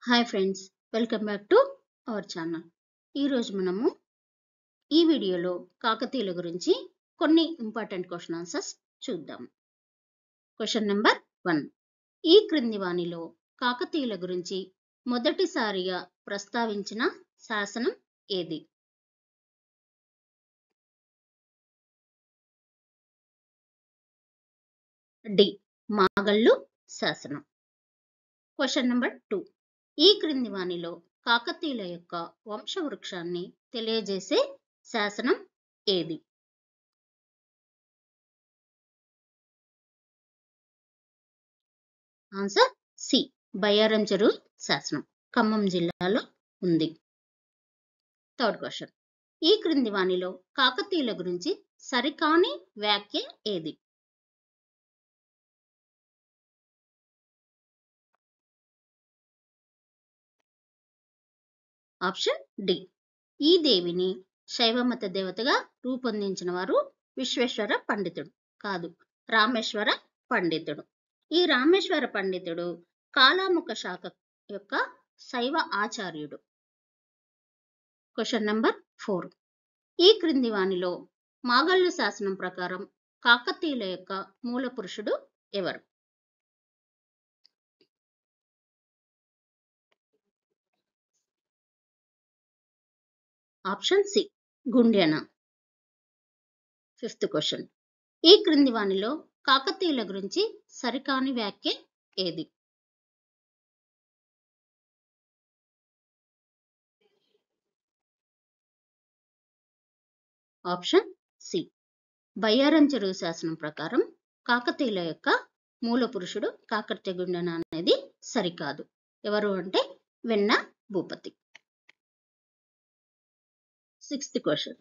Hi friends, welcome back to our channel. ఈరోజు మనము ఈ వీడియోలో కాకతీయుల గురించి కొన్ని ఇంపార్టెంట్ క్వశ్చన్ ఆన్సర్స్ చూద్దాం. Question number 1. ఈ క్రింది వానిలో కాకతీయుల గురించి మొదటిసారిగా ప్రస్తావించిన శాసనం ఏది? డి. మాగల్లు శాసనం. Question number 2. ఈ క్రింది వానిలో కాకతీయుల యొక్క వంశవృక్షాన్ని తెలియజేసే శాసనం ఏది? Answer C. బయ్యారం చెరువు శాసనం, ఖమ్మం జిల్లాలో ఉంది. Third question. ఈ క్రింది వానిలో కాకతీయుల గురించి సరికాని వ్యాఖ్య ఏది? Option D. ఈ దేవిని శైవమత దేవతగా రూపొందించిన వారు విశ్వేశ్వర పండితుడు కాదు, రామేశ్వర పండితుడు. ఈ రామేశ్వర పండితుడు కాలాముఖ శాఖ యొక్క శైవ ఆచార్యుడు. Question number 4. ఈ క్రింది వానిలో మాగల్లు శాసనం ప్రకారం కాకతీయుల యొక్క మూల పురుషుడు ఎవరు? Option C. Gundyana. Fifth question. ఈ క్రింది వానిలో కాకతీయుల గురించి సరికాని వ్యాఖ్య ఏది? Option C. బయ్యారం చెరువు శాసనం ప్రకారం కాకతీయుల యొక్క మూల పురుషుడు కాకర్తె గుండెన అనేది సరికాదు. ఎవరు అంటే వెన్న భూపతి. Sixth question.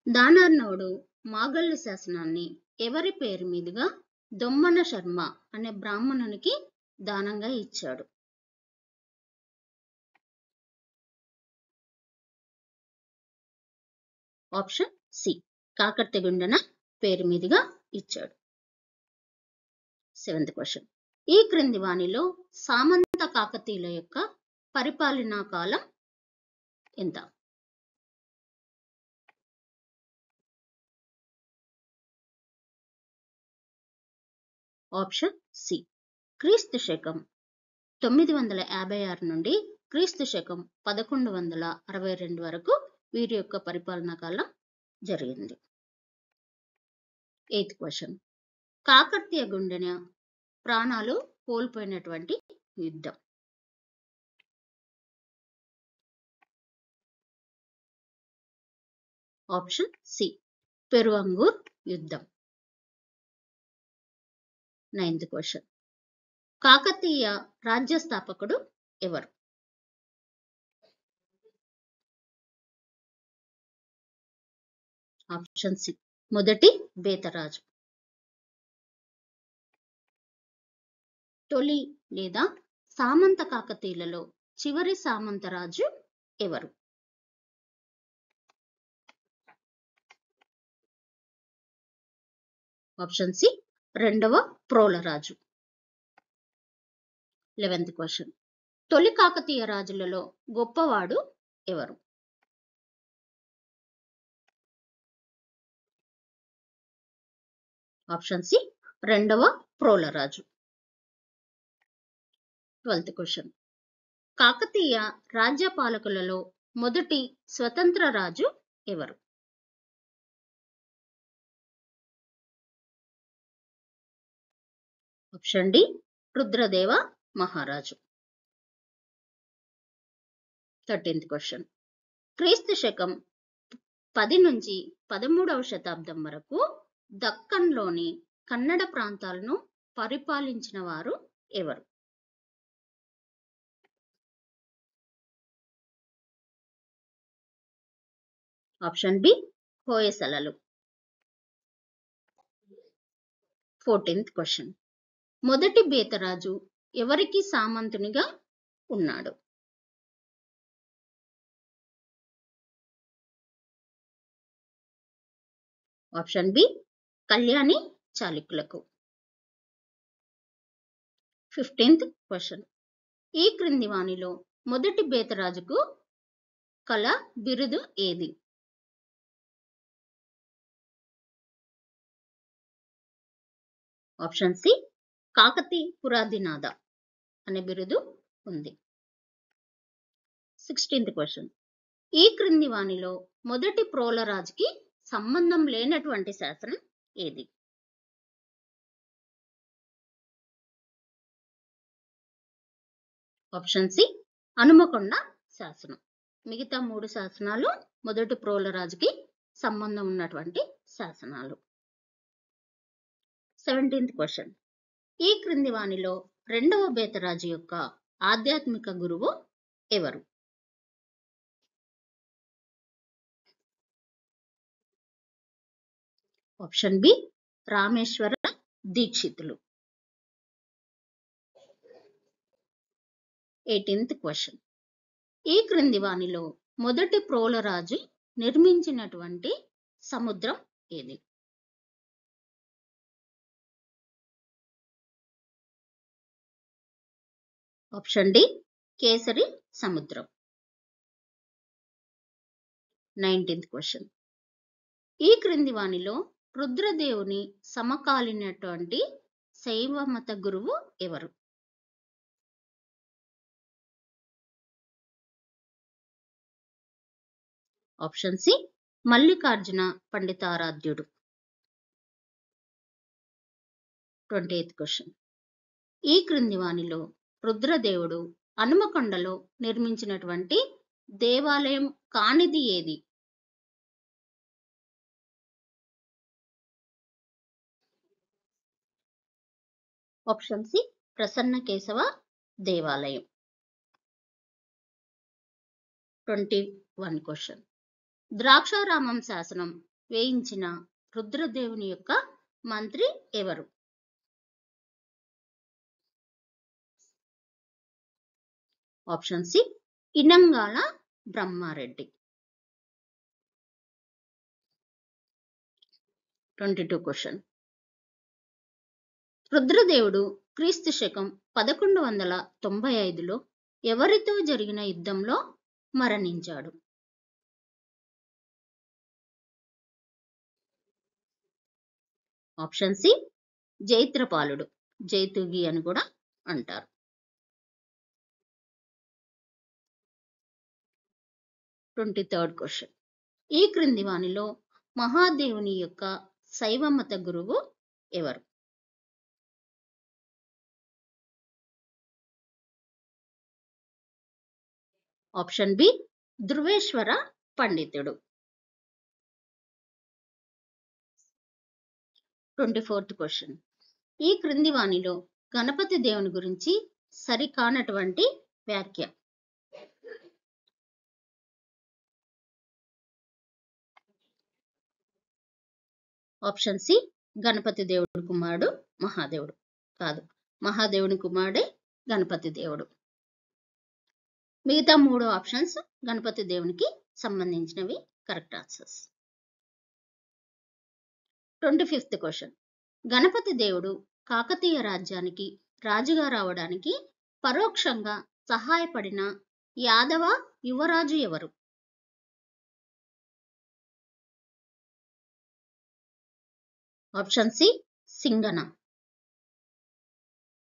దానర్నవుడు మాగల్లు శాసనాన్ని ఎవరి పేరు మీదుగా దొమ్మన శర్మ అనే బ్రాహ్మణునికి దానంగా ఇచ్చాడు? Option C. కాకర్తె గుండెన పేరు మీదుగా ఇచ్చాడు. Seventh question. ఈ క్రింది వానిలో సామంత కాకతీయుల యొక్క పరిపాలనా కాలం ఎంత? Option C. క్రీస్తు శకం 956 నుండి క్రీస్తు శకం 1162 వరకు వీరి యొక్క పరిపాలనా కాలం జరిగింది. Eighth question. కాకర్తీయ గుండెన ప్రాణాలు కోల్పోయినటువంటి యుద్ధం? Option C. పెరువంగూర్ యుద్ధం. Ninth question. కాకతీయ రాజ్య స్థాపకుడు ఎవరు? Option C. మొదటి బేతరాజు. తొలి లేదా సామంత కాకతీయులలో చివరి సామంతరాజు ఎవరు? Option C. రెండవ ప్రోలరాజు. 11th question. తొలి కాకతీయ రాజులలో గొప్పవాడు ఎవరు? Option C. రెండవ ప్రోలరాజు. 12th question. కాకతీయ రాజ్య పాలకులలో మొదటి స్వతంత్ర రాజు ఎవరు? Option D. రుద్రదేవ మహారాజు. 13th question. క్రీస్తు శకం 10 నుంచి 13వ శతాబ్దం వరకు దక్కన్లోని కన్నడ ప్రాంతాలను పరిపాలించిన వారు ఎవరు? Option B. హోయసలలు. 14th question. మొదటి బేతరాజు ఎవరికి సామంతునిగా ఉన్నాడు? Option B. కళ్యాణి చాళుక్యులకు. 15th question. ఈ క్రింది వానిలో మొదటి బేతరాజుకు కల బిరుదు ఏది? ఆప్షన్ సి కాకతి పురాదినాథ అనే బిరుదు ఉంది. 16th question. ఈ క్రింది వానిలో మొదటి ప్రోలరాజుకి సంబంధం లేనటువంటి శాసనం ఏది? ఆప్షన్ సి హనుమకొండ శాసనం. మిగతా 3 శాసనాలు మొదటి ప్రోలరాజుకి సంబంధం ఉన్నటువంటి శాసనాలు. 17th question. ఈ క్రింది వానిలో రెండవ బేతరాజు యొక్క ఆధ్యాత్మిక గురువు ఎవరు? Option B Rameshwara Dikshitulu. 18th question. ఈ క్రింది వానిలో మొదటి ప్రోలరాజు నిర్మించినటువంటి సముద్రం ఏది? ఆప్షన్ డి కేసరి సముద్రం. 19th question. ఈ క్రింది వానిలో రుద్రదేవుని సమకాలీనటువంటి శైవ మత గురువు ఎవరు? ఆప్షన్ సి మల్లికార్జున పండితారాధ్యుడు. 20th question. ఈ క్రింది వానిలో రుద్రదేవుడు హనుమకొండలో నిర్మించినటువంటి దేవాలయం కానిది ఏది? ఆప్షన్ సి ప్రసన్న కేశవ దేవాలయం. 21 క్వశ్చన్. ద్రాక్షారామం శాసనం వేయించిన రుద్రదేవుని యొక్క మంత్రి ఎవరు? Option C Inangala Brahmareddy. 22 question. రుద్రదేవుడు క్రీస్తు శకం 1195లో ఎవరితో జరిగిన యుద్ధంలో మరణించాడు? ఆప్షన్ సి జైత్రపాలుడు, జైతుగి అని కూడా అంటారు. 23rd question. ఈ క్రింది వానిలో మహాదేవుని యొక్క శైవ మత గురువు ఎవరు? ఆప్షన్ బి ధ్రువేశ్వర పండితుడు. 24th question. ఈ క్రింది వానిలో గణపతి దేవుని గురించి సరికానటువంటి వ్యాఖ్య. ఆప్షన్ సి గణపతి దేవుడు కుమారుడు మహాదేవుడు. కాదు, మహాదేవుని కుమారుడే గణపతి దేవుడు. మిగతా 3 ఆప్షన్స్ గణపతి దేవునికి సంబంధించినవి correct answers. 25th question. Ganapati దేవుడు కాకతీయ రాజ్యానికి రాజుగా రావడానికి పరోక్షంగా సహాయపడిన యాదవ యువరాజు ఎవరు? Option C Singana.